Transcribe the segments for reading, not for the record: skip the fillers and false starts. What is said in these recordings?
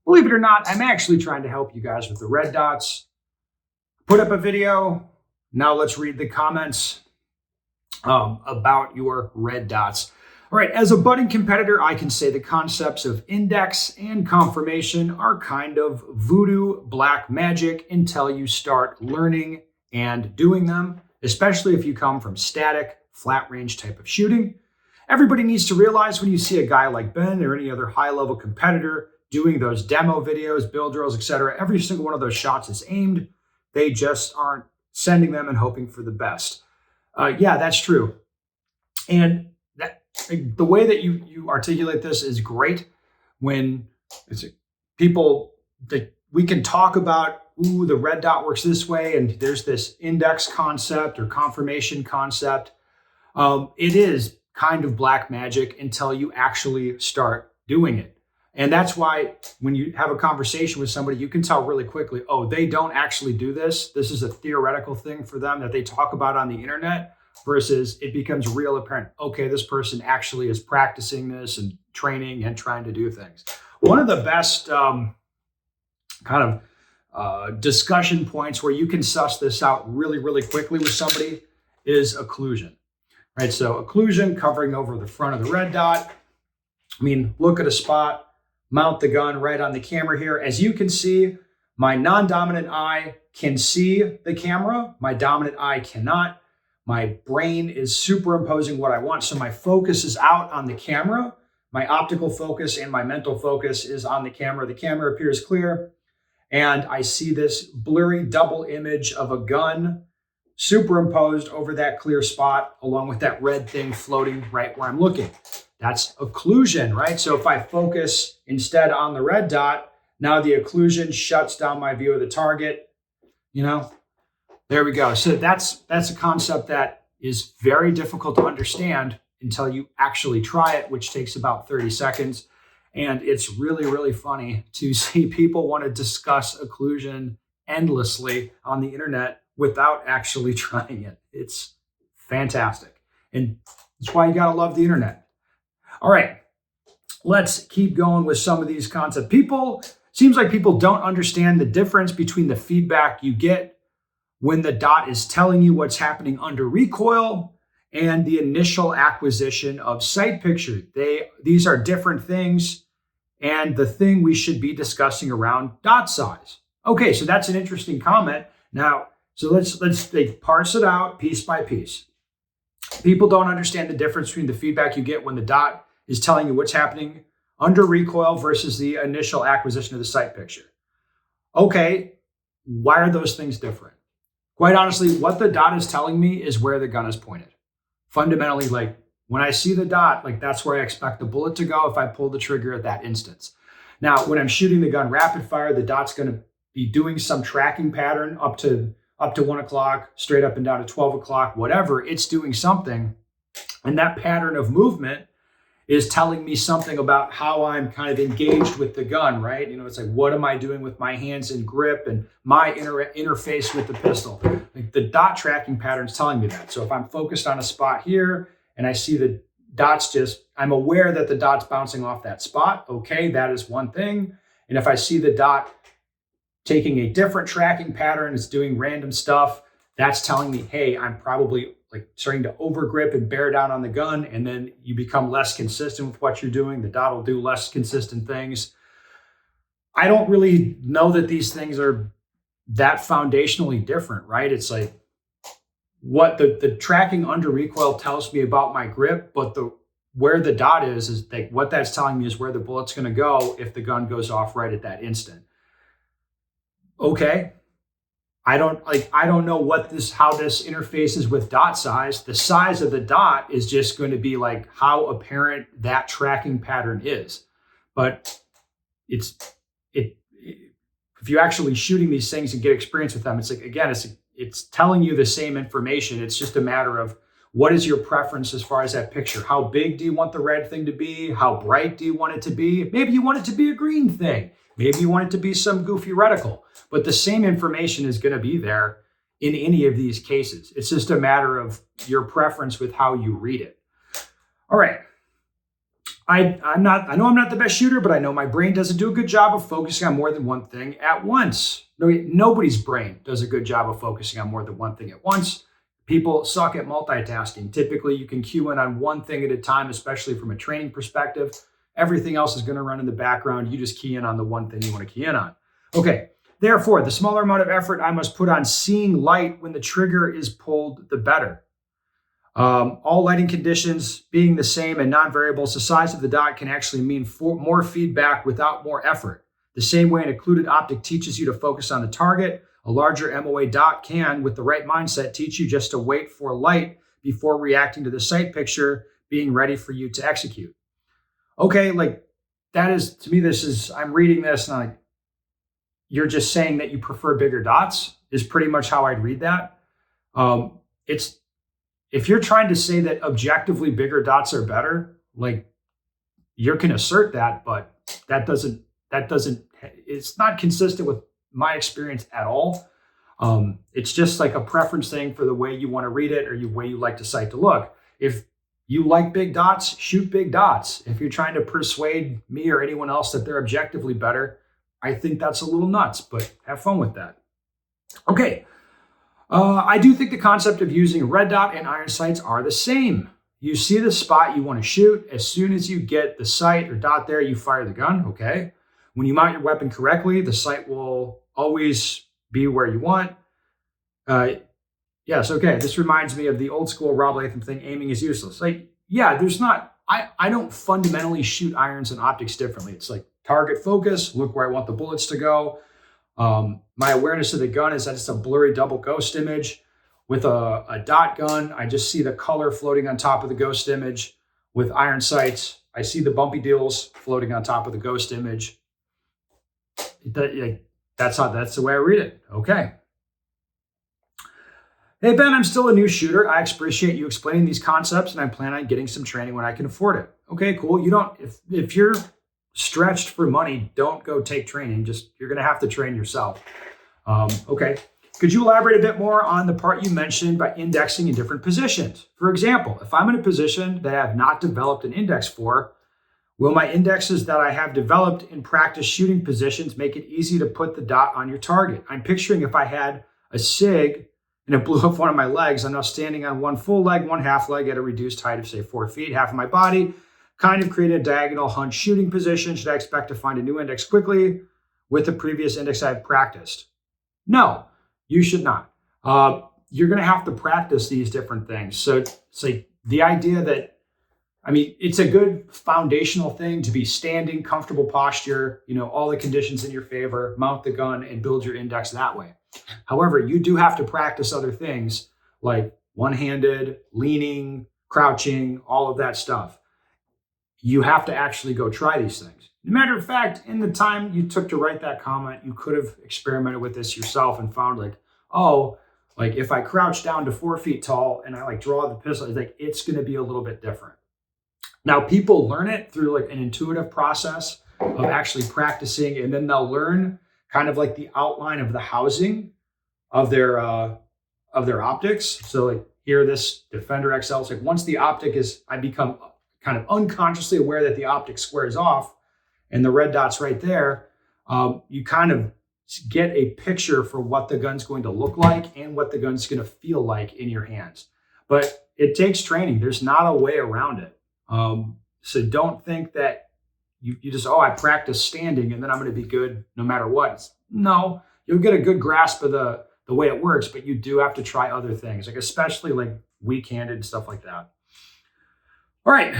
Believe it or not, I'm actually trying to help you guys with the red dots. Put up a video. Now let's read the comments about your red dots. All right, as a budding competitor, I can say the concepts of index and confirmation are kind of voodoo black magic until you start learning and doing them, especially if you come from static, flat range type of shooting. Everybody needs to realize when you see a guy like Ben or any other high-level competitor doing those demo videos, build drills, etc., every single one of those shots is aimed. They just aren't sending them and hoping for the best. Yeah, that's true. And the way that you articulate this is great. When people that we can talk about, ooh, the red dot works this way, and there's this index concept or confirmation concept. It is kind of black magic until you actually start doing it. And that's why when you have a conversation with somebody, you can tell really quickly, oh, they don't actually do this. This is a theoretical thing for them that they talk about on the internet, versus it becomes real apparent. Okay, this person actually is practicing this and training and trying to do things. One of the best discussion points where you can suss this out really, really quickly with somebody is occlusion, right? So occlusion, covering over the front of the red dot. I mean, look at a spot, mount the gun right on the camera here. As you can see, my non-dominant eye can see the camera. My dominant eye cannot. My brain is superimposing what I want. So my focus is out on the camera. My optical focus and my mental focus is on the camera. The camera appears clear. And I see this blurry double image of a gun superimposed over that clear spot, along with that red thing floating right where I'm looking. That's occlusion, right? So if I focus instead on the red dot, now the occlusion shuts down my view of the target. There we go. So that's a concept that is very difficult to understand until you actually try it, which takes about 30 seconds. And it's really, really funny to see people want to discuss occlusion endlessly on the internet without actually trying it. It's fantastic. And that's why you got to love the internet. All right, let's keep going with some of these concepts. Seems like people don't understand the difference between the feedback you get when the dot is telling you what's happening under recoil and the initial acquisition of sight picture. These are different things, and the thing we should be discussing around dot size. Okay, so that's an interesting comment. Now, so let's parse it out piece by piece. People don't understand the difference between the feedback you get when the dot is telling you what's happening under recoil versus the initial acquisition of the sight picture. Okay, why are those things different? Quite honestly, what the dot is telling me is where the gun is pointed. Fundamentally, like when I see the dot, like that's where I expect the bullet to go if I pull the trigger at that instance. Now, when I'm shooting the gun rapid fire, the dot's going to be doing some tracking pattern up to 1 o'clock, straight up and down to 12 o'clock, whatever. It's doing something. And that pattern of movement is telling me something about how I'm kind of engaged with the gun, right? It's like, what am I doing with my hands in grip and my interface with the pistol? Like the dot tracking pattern is telling me that. So if I'm focused on a spot here and I see the dots I'm aware that the dot's bouncing off that spot. Okay, that is one thing. And if I see the dot taking a different tracking pattern, it's doing random stuff, that's telling me, hey, I'm probably like starting to overgrip and bear down on the gun, and then you become less consistent with what you're doing. The dot will do less consistent things. I don't really know that these things are that foundationally different, right? It's like what the tracking under recoil tells me about my grip, but where the dot is like what that's telling me is where the bullet's going to go if the gun goes off right at that instant. Okay. I don't know how this interfaces with dot size. The size of the dot is just going to be like how apparent that tracking pattern is. But if you're actually shooting these things and get experience with them, it's like, again, it's telling you the same information. It's just a matter of what is your preference as far as that picture? How big do you want the red thing to be? How bright do you want it to be? Maybe you want it to be a green thing. Maybe you want it to be some goofy reticle, but the same information is going to be there in any of these cases. It's just a matter of your preference with how you read it. All right. I know I'm not the best shooter, but I know my brain doesn't do a good job of focusing on more than one thing at once. Nobody's brain does a good job of focusing on more than one thing at once. People suck at multitasking. Typically, you can cue in on one thing at a time, especially from a training perspective. Everything else is going to run in the background. You just key in on the one thing you want to key in on. Okay, therefore, the smaller amount of effort I must put on seeing light when the trigger is pulled, the better. All lighting conditions being the same and non-variables, the size of the dot can actually mean more feedback without more effort. The same way an occluded optic teaches you to focus on the target, a larger MOA dot can, with the right mindset, teach you just to wait for light before reacting to the sight picture being ready for you to execute. Okay, like that is, to me, I'm reading this and I'm like, you're just saying that you prefer bigger dots is pretty much how I'd read that. If you're trying to say that objectively bigger dots are better, like you can assert that, but it's not consistent with my experience at all. It's just like a preference thing for the way you want to read it or the way you like the sight to look. If you like big dots, shoot big dots. If you're trying to persuade me or anyone else that they're objectively better, I think that's a little nuts, but have fun with that. Okay. I do think the concept of using red dot and iron sights are the same. You see the spot you want to shoot. As soon as you get the sight or dot there, you fire the gun, okay? When you mount your weapon correctly, the sight will always be where you want. Yes, okay, this reminds me of the old school Rob Latham thing, aiming is useless. Like, yeah, I don't fundamentally shoot irons and optics differently. It's like target focus, look where I want the bullets to go. My awareness of the gun is that it's a blurry double ghost image. With a dot gun, I just see the color floating on top of the ghost image. With iron sights, I see the bumpy deals floating on top of the ghost image. That's the way I read it. Okay. Hey, Ben, I'm still a new shooter. I appreciate you explaining these concepts, and I plan on getting some training when I can afford it. Okay, cool. If you're stretched for money, don't go take training. You're going to have to train yourself. Okay. Could you elaborate a bit more on the part you mentioned by indexing in different positions? For example, if I'm in a position that I have not developed an index for, will my indexes that I have developed in practice shooting positions make it easy to put the dot on your target? I'm picturing if I had a SIG and it blew up one of my legs, I'm now standing on one full leg, one half leg at a reduced height of say 4 feet, half of my body, kind of creating a diagonal hunch shooting position. Should I expect to find a new index quickly with the previous index I've practiced? No, you should not. You're going to have to practice these different things. So it's like the idea that, it's a good foundational thing to be standing, comfortable posture, all the conditions in your favor, mount the gun and build your index that way. However, you do have to practice other things like one-handed, leaning, crouching, all of that stuff. You have to actually go try these things. Matter of fact, in the time you took to write that comment, you could have experimented with this yourself and found if I crouch down to 4 feet tall and I draw the pistol, it's going to be a little bit different. Now, people learn it through an intuitive process of actually practicing, and then they'll learn kind of the outline of the housing of their optics. So here, this Defender XL, it's once the optic I become kind of unconsciously aware that the optic squares off and the red dot's right there, you kind of get a picture for what the gun's going to look like and what the gun's going to feel like in your hands. But it takes training. There's not a way around it. So don't think that you just, I practice standing and then I'm going to be good no matter what. No, you'll get a good grasp of the way it works, but you do have to try other things, especially weak-handed and stuff like that. All right,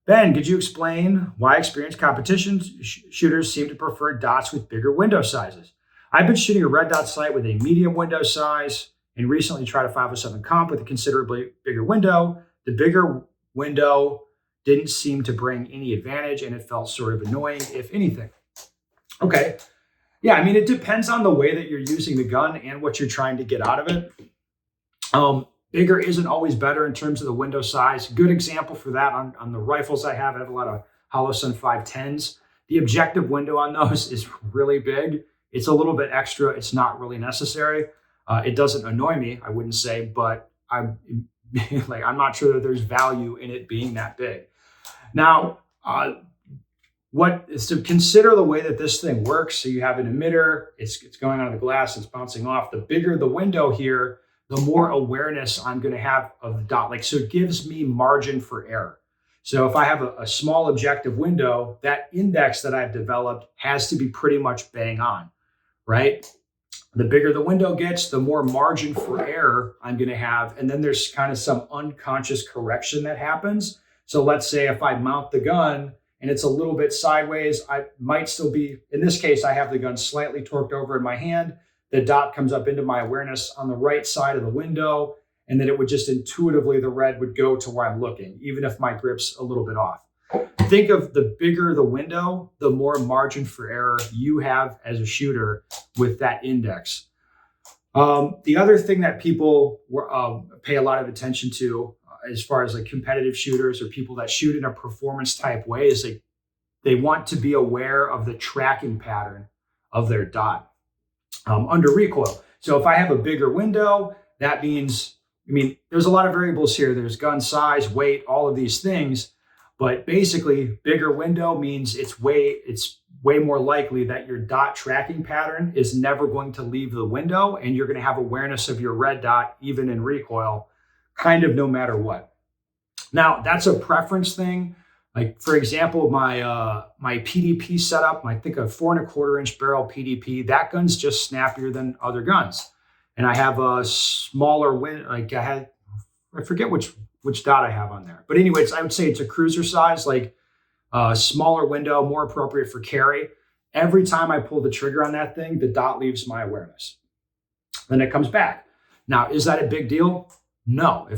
Ben, could you explain why experienced competition shooters seem to prefer dots with bigger window sizes? I've been shooting a red dot sight with a medium window size and recently tried a 507 comp with a considerably bigger window. The bigger window didn't seem to bring any advantage and it felt sort of annoying, if anything. Okay. Yeah, it depends on the way that you're using the gun and what you're trying to get out of it. Bigger isn't always better in terms of the window size. Good example for that on the rifles I have a lot of Holosun 510s. The objective window on those is really big. It's a little bit extra. It's not really necessary. It doesn't annoy me, I wouldn't say, but I'm not sure that there's value in it being that big. Now, What is to consider the way that this thing works. So you have an emitter, it's going on the glass, it's bouncing off. The bigger the window here, the more awareness I'm going to have of the dot. Like, so it gives me margin for error. So if I have a small objective window, that index that I've developed has to be pretty much bang on, right? The bigger the window gets, the more margin for error I'm going to have. And then there's kind of some unconscious correction that happens. So let's say if I mount the gun and it's a little bit sideways, I might still be, in this case, I have the gun slightly torqued over in my hand. The dot comes up into my awareness on the right side of the window, and then it would just intuitively, the red would go to where I'm looking, even if my grip's a little bit off. Think of the bigger the window, the more margin for error you have as a shooter with that index. The other thing that people pay a lot of attention to as far as like competitive shooters or people that shoot in a performance type way is they want to be aware of the tracking pattern of their dot under recoil. So if I have a bigger window, that means, there's a lot of variables here. There's gun size, weight, all of these things. But basically, bigger window means it's way more likely that your dot tracking pattern is never going to leave the window, and you're going to have awareness of your red dot even in recoil, kind of no matter what. Now, that's a preference thing. Like, for example, my PDP setup, I think a 4¼ inch barrel PDP, that gun's just snappier than other guns. And I have a smaller I forget which dot I have on there. But anyways, I would say it's a cruiser size, like a smaller window, more appropriate for carry. Every time I pull the trigger on that thing, the dot leaves my awareness. Then it comes back. Now, is that a big deal? No,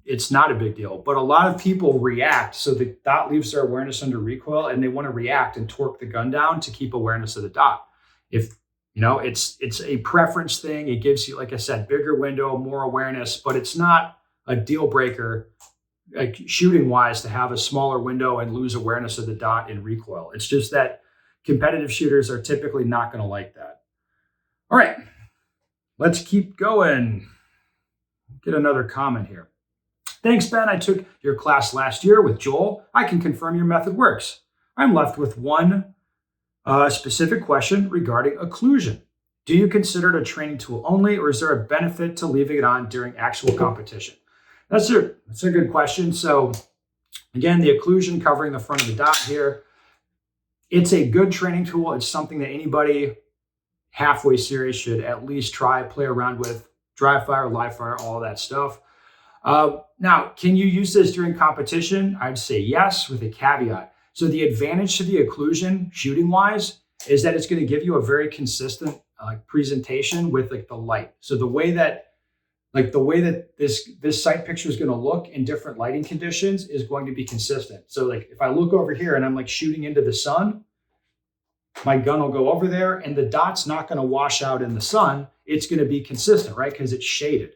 it's not a big deal. But a lot of people react. So the dot leaves their awareness under recoil, and they want to react and torque the gun down to keep awareness of the dot. It's a preference thing. It gives you, like I said, bigger window, more awareness, but it's not a deal breaker, like shooting wise, to have a smaller window and lose awareness of the dot in recoil. It's just that competitive shooters are typically not going to like that. All right, let's keep going. Get another comment here. Thanks, Ben. I took your class last year with Joel. I can confirm your method works. I'm left with one specific question regarding occlusion. Do you consider it a training tool only, or is there a benefit to leaving it on during actual competition? That's a good question. So again, the occlusion covering the front of the dot here, it's a good training tool. It's something that anybody halfway serious should at least try, play around with, dry fire, live fire, all of that stuff. Now, can you use this during competition? I'd say yes, with a caveat. So the advantage to the occlusion shooting wise is that it's going to give you a very consistent presentation with like the light. So the way that this sight picture is going to look in different lighting conditions is going to be consistent. So like if I look over here and I'm like shooting into the sun, my gun will go over there and the dot's not going to wash out in the sun. It's going to be consistent, right? Because it's shaded.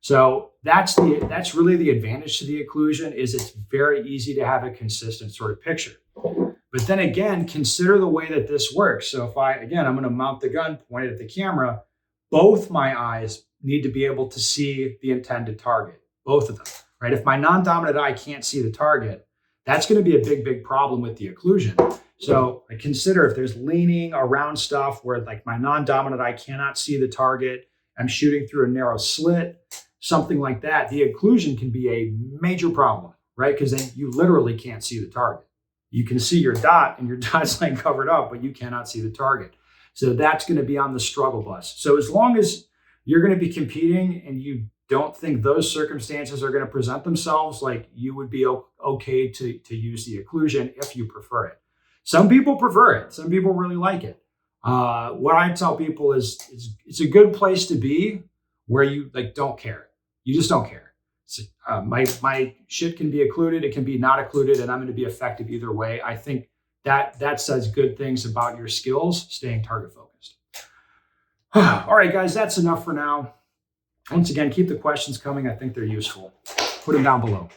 So that's really the advantage to the occlusion, is it's very easy to have a consistent sort of picture. But then again, consider the way that this works. So if I'm going to mount the gun, point it at the camera, both my eyes need to be able to see the intended target, both of them, right? If my non-dominant eye can't see the target, that's going to be a big, big problem with the occlusion. So I consider if there's leaning around stuff where like my non-dominant eye cannot see the target, I'm shooting through a narrow slit, something like that, the occlusion can be a major problem, right? Because then you literally can't see the target. You can see your dot and your dot's like covered up, but you cannot see the target. So that's going to be on the struggle bus. So as long as you're going to be competing and you don't think those circumstances are going to present themselves, like you would be okay to use the occlusion if you prefer it. Some people prefer it. Some people really like it. What I tell people is it's a good place to be where you like don't care. You just don't care. So, my shit can be occluded. It can be not occluded, and I'm going to be effective either way. I think that says good things about your skills, staying target focused. All right, guys, that's enough for now. Once again, keep the questions coming. I think they're useful. Put them down below.